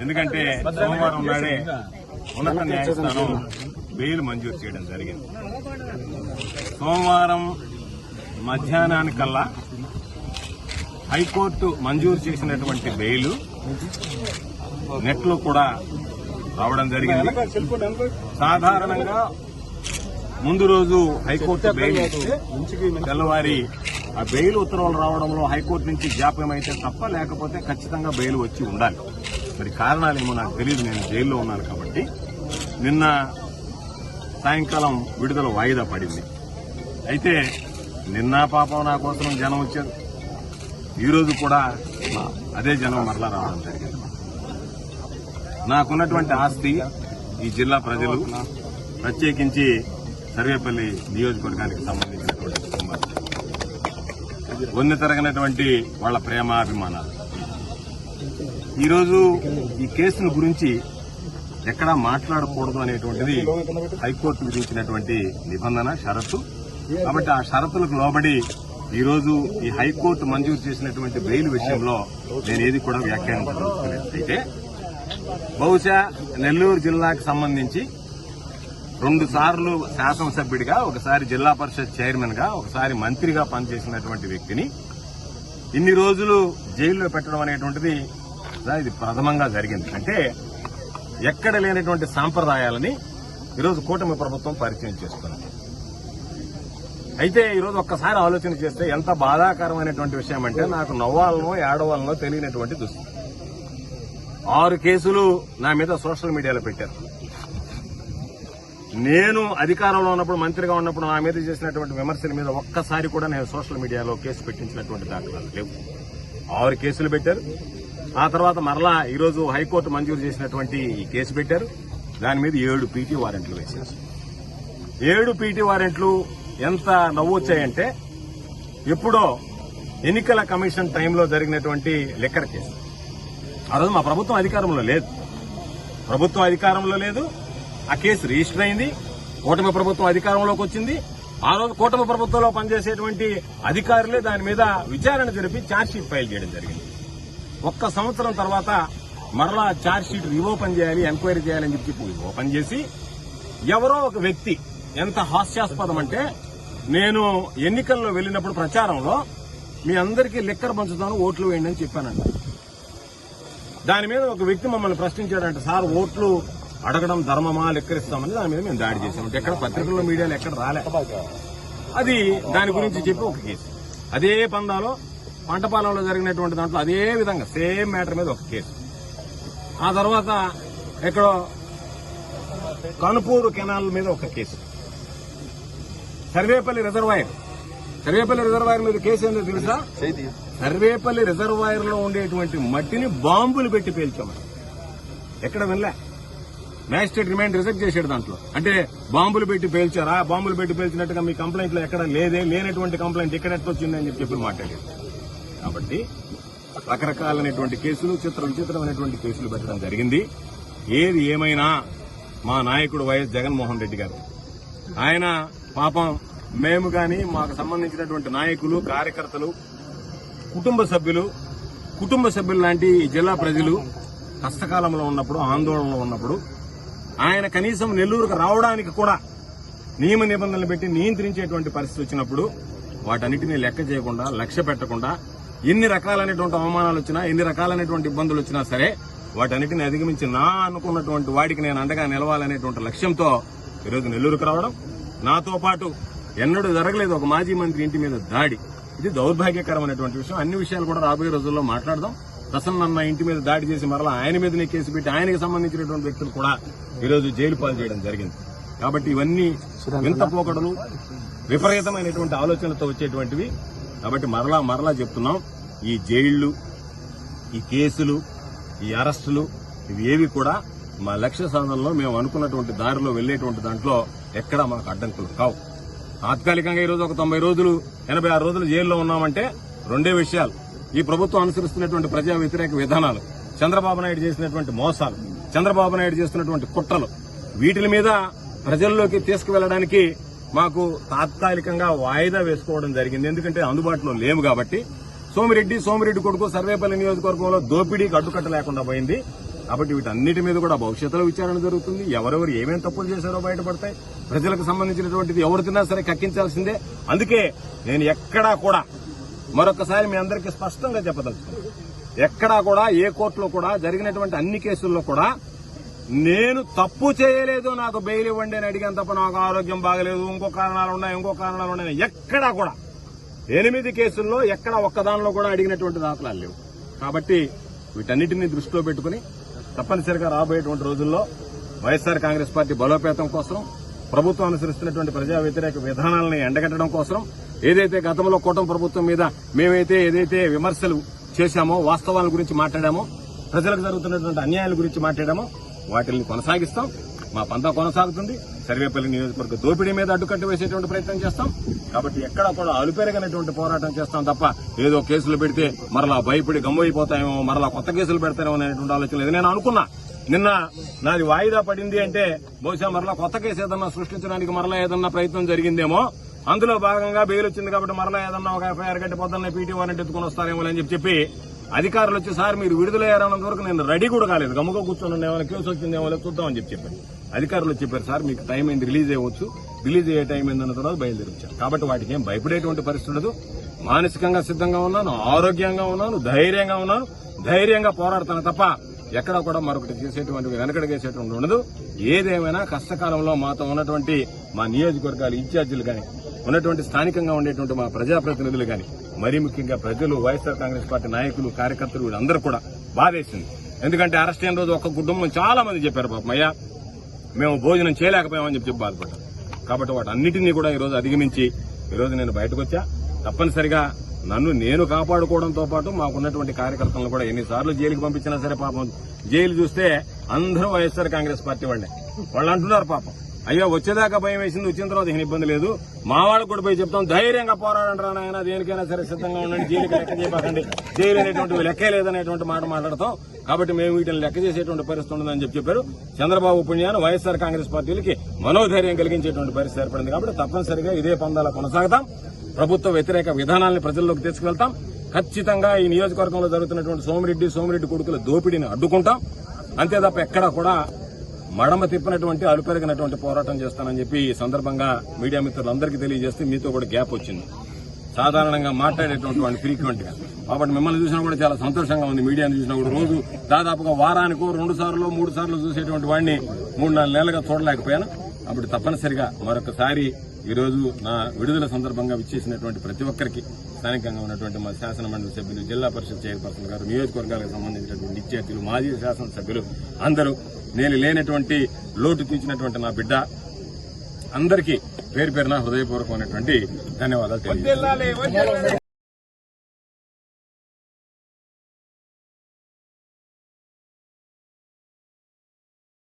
ఎందుకంటే సోమవారం నాడే ఉన్నత న్యాయస్థానం బెయిల్ మంజూరు చేయడం జరిగింది. సోమవారం మధ్యాహ్నానికల్లా హైకోర్టు మంజూరు చేసినటువంటి బెయిల్ నెట్లో కూడా రావడం జరిగింది. సాధారణంగా ముందు రోజు హైకోర్టు బెయిల్ ఇస్తే తెల్లవారి ఆ బెయిల్ ఉత్తర్వులు రావడంలో హైకోర్టు నుంచి జాప్యం అయితే తప్ప లేకపోతే ఖచ్చితంగా బెయిల్ వచ్చి ఉండాలి. మరి కారణాలేమో నాకు తెలియదు, నేను జైల్లో ఉన్నాను కాబట్టి. నిన్న సాయంకాలం విడుదల వాయిదా పడింది. అయితే నిన్న పాపం నా కోసం జనం వచ్చారు, ఈరోజు కూడా అదే జనం మరలా రావడం జరిగింది. నాకున్నటువంటి ఆస్తి ఈ జిల్లా ప్రజలు, ప్రత్యేకించి సర్వేపల్లి నియోజకవర్గానికి సంబంధించినటువంటి కుటుంబాలు, వన్నె తరగనటువంటి వాళ్ల ప్రేమాభిమానాలు. ఈరోజు ఈ కేసును గురించి ఎక్కడా మాట్లాడకూడదు అనేటువంటిది హైకోర్టు విధించినటువంటి నిబంధన, షరతు. కాబట్టి ఆ షరతులకు లోబడి ఈరోజు ఈ హైకోర్టు మంజూరు చేసినటువంటి బెయిల్ విషయంలో నేను ఏది కూడా వ్యాఖ్యానించదలుచుకోలేదు. అయితే బహుశా నెల్లూరు జిల్లాకు సంబంధించి 2 సార్లు శాసనసభ్యుడిగా, ఒకసారి జిల్లా పరిషత్ చైర్మన్ గా, ఒకసారి మంత్రిగా పనిచేసినటువంటి వ్యక్తిని ఇన్ని రోజులు జైల్లో పెట్టడం అనేటువంటిది ఇది ప్రథమంగా జరిగింది. అంటే ఎక్కడ లేనటువంటి సాంప్రదాయాలని ఈరోజు కూటమి ప్రభుత్వం పరిచయం చేస్తున్నది. అయితే ఈరోజు ఒక్కసారి ఆలోచన చేస్తే ఎంత బాధాకరమైనటువంటి విషయం అంటే, నాకు నవ్వాలనో ఏడవాలనో తెలియనటువంటి దుస్థితి. 6 కేసులు నా మీద సోషల్ మీడియాలో పెట్టారు. నేను అధికారంలో ఉన్నప్పుడు, మంత్రిగా ఉన్నప్పుడు నా మీద చేసినటువంటి విమర్శల మీద ఒక్కసారి కూడా నేను సోషల్ మీడియాలో కేసు పెట్టించినటువంటి దాఖలాలు లేవు. 6 కేసులు పెట్టారు. ఆ తర్వాత మరలా ఈరోజు హైకోర్టు మంజూరు చేసినటువంటి ఈ కేసు పెట్టారు. దాని మీద 7 పీటీ వారెంట్లు వేశారు. 7 పీటీ వారెంట్లు ఎంత నవ్వొచ్చాయంటే, ఎప్పుడో ఎన్నికల కమిషన్ టైంలో జరిగినటువంటి లిక్కర్ కేసు. ఆ రోజు మా ప్రభుత్వం అధికారంలో లేదు. ఆ కేసు రిజిస్టర్ అయింది. కూటమి ప్రభుత్వం అధికారంలోకి వచ్చింది. ఆ రోజు కూటమి ప్రభుత్వంలో పనిచేసేటువంటి అధికారులే దాని మీద విచారణ జరిపి ఛార్జ్షీట్ ఫైల్ చేయడం జరిగింది. 1 సంవత్సరం తర్వాత మరలా ఛార్జ్షీట్ రీఓపెన్ చేయాలి, ఎంక్వైరీ చేయాలని చెప్పి ఓపెన్ చేసి, ఎవరో ఒక వ్యక్తి, ఎంత హాస్యాస్పదం అంటే, నేను ఎన్నికల్లో వెళ్లినప్పుడు ప్రచారంలో మీ అందరికీ లిక్కర్ పంచుతాను, ఓట్లు వేయండి అని చెప్పానంట. దాని మీద ఒక వ్యక్తి మమ్మల్ని ప్రశ్నించాడంట, సార్ ఓట్లు అడగడం ధర్మమా, లెక్కరిస్తామని. దాని మీద మేము దాడి చేశామంటే ఎక్కడ పత్రికల్లో, మీడియాలో ఎక్కడ రాలే. అది దాని గురించి చెప్పి ఒక కేసు. అదే పందాలో పంటపాలెంలో జరిగినటువంటి దాంట్లో అదే విధంగా సేమ్ మ్యాటర్ మీద ఒక కేసు. ఆ తర్వాత ఎక్కడో కనుపూరు కెనాల్ మీద ఒక కేసు. సర్వేపల్లి రిజర్వాయర్ మీద కేసు ఏంటో తెలుసా? సర్వేపల్లి రిజర్వాయర్ లో ఉండేటువంటి మట్టిని బాంబులు పెట్టి పేల్చామని. ఎక్కడ వినలే. మ్యాజిస్ట్రేట్ రిమాండ్ రిజెక్ట్ చేశాడు దాంట్లో. అంటే బాంబులు పెట్టి పేల్చారా, బాంబులు పెట్టి పేల్చినట్టుగా మీ కంప్లైంట్ లో ఎక్కడ లేనటువంటి కంప్లైంట్ ఇక్కడ ఎట్లా వచ్చిందని చెప్పి మాట్లాడారు. కాబట్టి రకరకాలైనటువంటి కేసులు, విచిత్రమైనటువంటి కేసులు పెట్టడం జరిగింది. ఏది ఏమైనా మా నాయకుడు వైఎస్ జగన్మోహన్ రెడ్డి గారు, ఆయన పాపం మేము గాని, మాకు సంబంధించినటువంటి నాయకులు, కార్యకర్తలు, కుటుంబ సభ్యులు లాంటి జిల్లా ప్రజలు కష్టకాలంలో ఉన్నప్పుడు, ఆందోళనలో ఉన్నప్పుడు, ఆయన కనీసం నెల్లూరుకు రావడానికి కూడా నియమ నిబంధనలు పెట్టి నియంత్రించేటువంటి పరిస్థితి వచ్చినప్పుడు వాటన్నిటినీ లెక్క చేయకుండా, లక్ష్య పెట్టకుండా, ఎన్ని రకాలైనటువంటి అవమానాలు వచ్చినా, ఎన్ని రకాలైనటువంటి ఇబ్బందులు వచ్చినా సరే వాటన్నిటిని అధిగమించి నా అనుకున్నటువంటి వాడికి నేను అండగా నిలవాలనేటువంటి లక్ష్యంతో ఈరోజు నెల్లూరుకు రావడం. నాతో పాటు ఎన్నడూ జరగలేదు ఒక మాజీ మంత్రి ఇంటి మీద దాడి. ఇది దౌర్భాగ్యకరమైనటువంటి విషయం. అన్ని విషయాలు కూడా రాబోయే రోజుల్లో మాట్లాడదాం. ప్రసన్న ఇంటి మీద దాడి చేసి మరలా ఆయన మీదనే కేసు పెట్టి ఆయనకు సంబంధించినటువంటి వ్యక్తులు కూడా ఈరోజు జైలు పాలు చేయడం జరిగింది. కాబట్టి ఇవన్నీ వింత పోకడలు, విపరీతమైనటువంటి ఆలోచనలతో వచ్చేటువంటివి. కాబట్టి మరలా చెప్తున్నాం, ఈ జైళ్లు, ఈ కేసులు, ఈ అరెస్టులు, ఇవి ఏవి కూడా మా లక్ష్య సాధనలో మేము అనుకున్నటువంటి దారిలో వెళ్లేటువంటి దాంట్లో ఎక్కడా మాకు అడ్డంకులు కావు. తాత్కాలికంగా ఈరోజు ఒక 90 రోజులు, 86 రోజులు జైల్లో ఉన్నామంటే 2 విషయాలు. ఈ ప్రభుత్వం అనుసరిస్తున్నటువంటి ప్రజా వ్యతిరేక విధానాలు, చంద్రబాబు నాయుడు చేసినటువంటి మోసాలు, చంద్రబాబు నాయుడు చేస్తున్నటువంటి కుట్రలు, వీటి మీద ప్రజల్లోకి తీసుకువెళ్లడానికి మాకు తాత్కాలికంగా వాయిదా వేసుకోవడం జరిగింది. ఎందుకంటే అందుబాటులో లేవు కాబట్టి. సోమిరెడ్డి కొడుకు సర్వేపల్లి నియోజకవర్గంలో దోపిడీకి అడ్డుకట్ట లేకుండా పోయింది. కాబట్టి వీటన్నిటి మీద కూడా భవిష్యత్తులో విచారణ జరుగుతుంది. ఎవరెవరు ఏమేం తప్పులు చేశారో బయటపడతాయి. ప్రజలకు సంబంధించినటువంటిది ఎవరు తిన్నా సరే కక్కించాల్సిందే. అందుకే నేను ఎక్కడా కూడా మరొకసారి మీ అందరికీ స్పష్టంగా చెప్పదలుచుకున్నాను, ఎక్కడా కూడా ఏ కోర్టులో కూడా జరిగినటువంటి అన్ని కేసుల్లో కూడా నేను తప్పు చేయలేదు, నాకు బెయిల్ ఇవ్వండి అని అడిగాను తప్ప నాకు ఆరోగ్యం బాగలేదు, ఇంకో కారణాలు ఉన్నాయి ఎక్కడా కూడా 8 కేసుల్లో ఎక్కడ ఒక్కదానిలో కూడా అడిగినటువంటి దాఖలాలు లేవు. కాబట్టి వీటన్నిటినీ దృష్టిలో పెట్టుకుని తప్పనిసరిగా రాబోయేటువంటి రోజుల్లో వైఎస్ఆర్ కాంగ్రెస్ పార్టీ బలోపేతం కోసం, ప్రభుత్వం అనుసరిస్తున్నటువంటి ప్రజా వ్యతిరేక విధానాలను ఎండగట్టడం కోసం, ఏదైతే గతంలో కూటమి ప్రభుత్వం మీద మేమైతే ఏదైతే విమర్శలు చేశామో, వాస్తవాల గురించి మాట్లాడామో, ప్రజలకు జరుగుతున్నటువంటి అన్యాయాల గురించి మాట్లాడామో వాటిని కొనసాగిస్తాం. మా పంతా కొనసాగుతుంది. సర్వేపల్లి నియోజకవర్గ దోపిడీ మీద అడ్డుకట్ట వేసేటువంటి ప్రయత్నం చేస్తాం. కాబట్టి ఎక్కడా కూడా అలుపెరగనటువంటి పోరాటం చేస్తాం తప్ప ఏదో కేసులు పెడితే మరలా భయపడి గమ్మైపోతాయేమో, మరలా కొత్త కేసులు పెడతారేమో అనేటువంటి ఆలోచన లేదు. నేను అనుకున్నా నిన్న నాది వాయిదా పడింది అంటే బహుశా మరలా కొత్త కేసు ఏదన్నా సృష్టించడానికి మరలా ఏదన్నా ప్రయత్నం జరిగిందేమో, అందులో భాగంగా బెయిల్ వచ్చింది కాబట్టి మరలా ఏదన్నా ఒక ఎఫ్ఐఆర్ గట్టి పొద్దున్న పీటీ వారెంట్ ఎత్తుకుని వస్తారేమో అని చెప్పి అధికారులు వచ్చి సార్ మీరు విడుదలయ్యారన్నంత వరకు నేను రెడీ కూడా కాలేదు, గమ్ముగా కూర్చొని ఏమైనా కేసు వచ్చిందేమో చూద్దామని చెప్పారు. అధికారులు చెప్పారు సార్ మీకు టైం అయింది, రిలీజ్ అయ్యవచ్చు, రిలీజ్ అయ్యే టైం అయిందన్న తర్వాత బయలుదేరి వచ్చారు. కాబట్టి వాటికి ఏం భయపడేటువంటి పరిస్థితి ఉండదు. మానసికంగా సిద్ధంగా ఉన్నాను, ఆరోగ్యంగా ఉన్నాను, ధైర్యంగా పోరాడతాను తప్ప ఎక్కడ కూడా మరొకటి చేసేటువంటి వెనకడిగేసేటువంటి ఉండదు. ఏదేమైనా కష్టకాలంలో మాతో ఉన్నటువంటి మా నియోజకవర్గాలు ఇన్ఛార్జీలు కానీ, ఉన్నటువంటి స్థానికంగా ఉండేటువంటి మా ప్రజాప్రతినిధులు కానీ, మరీ ముఖ్యంగా ప్రజలు, వైఎస్ఆర్ కాంగ్రెస్ పార్టీ నాయకులు, కార్యకర్తలు వీళ్ళందరూ కూడా బాధేసింది. ఎందుకంటే అరెస్ట్ అయిన రోజు ఒక కుటుంబం చాలా మంది చెప్పారు పాపం అయ్యా మేము భోజనం చేయలేకపోయామని చెప్పి బాధపడ్డారు. కాబట్టి వాటన్నిటినీ కూడా ఈరోజు అధిగమించి ఈరోజు నేను బయటకు వచ్చా. తప్పనిసరిగా నన్ను నేను కాపాడుకోవడంతో పాటు మాకున్నటువంటి కార్యకర్తలను కూడా ఎన్నిసార్లు జైలుకి పంపించినా సరే పాపం జైలు చూస్తే అందరూ వైఎస్ఆర్ కాంగ్రెస్ పార్టీ వాళ్ళు అంటున్నారు పాపం అయ్యో వచ్చేదాకా భయం వేసింది, వచ్చిన తర్వాత ఏం ఇబ్బంది లేదు, మా వాళ్ళకు కూడా పోయి చెప్తాం ధైర్యంగా పోరాడండి రానైనా దేనికైనా సరే సిద్ధంగా ఉండండి, జైలుకి లెక్క చేయకండి, జైలు అనేటువంటి లెక్కే లేదనేటువంటి మాట మాట్లాడతాం. కాబట్టి మేము వీటిని లెక్క చేసేటువంటి పరిస్థితి ఉండదని చెప్పారు. చంద్రబాబు పుణ్యాన్ని వైఎస్ఆర్ కాంగ్రెస్ పార్టీలకి మనోధైర్యం కలిగించేటువంటి పరిస్థితి ఏర్పడింది. కాబట్టి తప్పనిసరిగా ఇదే పందాల కొనసాగుతాం. ప్రభుత్వ వ్యతిరేక విధానాలను ప్రజల్లోకి తీసుకువెళ్తాం. ఖచ్చితంగా ఈ నియోజకవర్గంలో జరుగుతున్నటువంటి సోమిరెడ్డి కొడుకుల దోపిడీని అడ్డుకుంటాం. అంతే తప్ప ఎక్కడా కూడా మడమ తిప్పినటువంటి అలుపెరిగినటువంటి పోరాటం చేస్తానని చెప్పి ఈ సందర్భంగా మీడియా మిత్రులందరికీ తెలియజేస్తే మీతో కూడా గ్యాప్ వచ్చింది. సాధారణంగా మాట్లాడేటువంటి వాడిని ఫ్రీక్వెంట్ గా, కాబట్టి మిమ్మల్ని చూసినా కూడా చాలా సంతోషంగా ఉంది. మీడియాను చూసినా కూడా రోజు దాదాపుగా వారానికో 2 సార్లు 3 సార్లు చూసేటువంటి వాడిని 3-4 నెలలుగా చూడలేకపోయాను. కాబట్టి తప్పనిసరిగా మరొకసారి ఈరోజు నా విడుదల సందర్భంగా విచ్చేసినటువంటి ప్రతి ఒక్కరికి, స్థానికంగా ఉన్నటువంటి మా శాసనమండలి సభ్యులు, జిల్లా పరిషత్ చైర్పర్సన్ గారు, నియోజకవర్గాలకు సంబంధించినటువంటి ఇన్ఛార్జీలు, మాజీ శాసనసభ్యులు అందరూ, నేను లేనటువంటి లోటు తీర్చినటువంటి నా బిడ్డ అందరికీ పేరు పేరున హృదయపూర్వకమైనటువంటి ధన్యవాదాలు తెలియజేస్తున్నాను.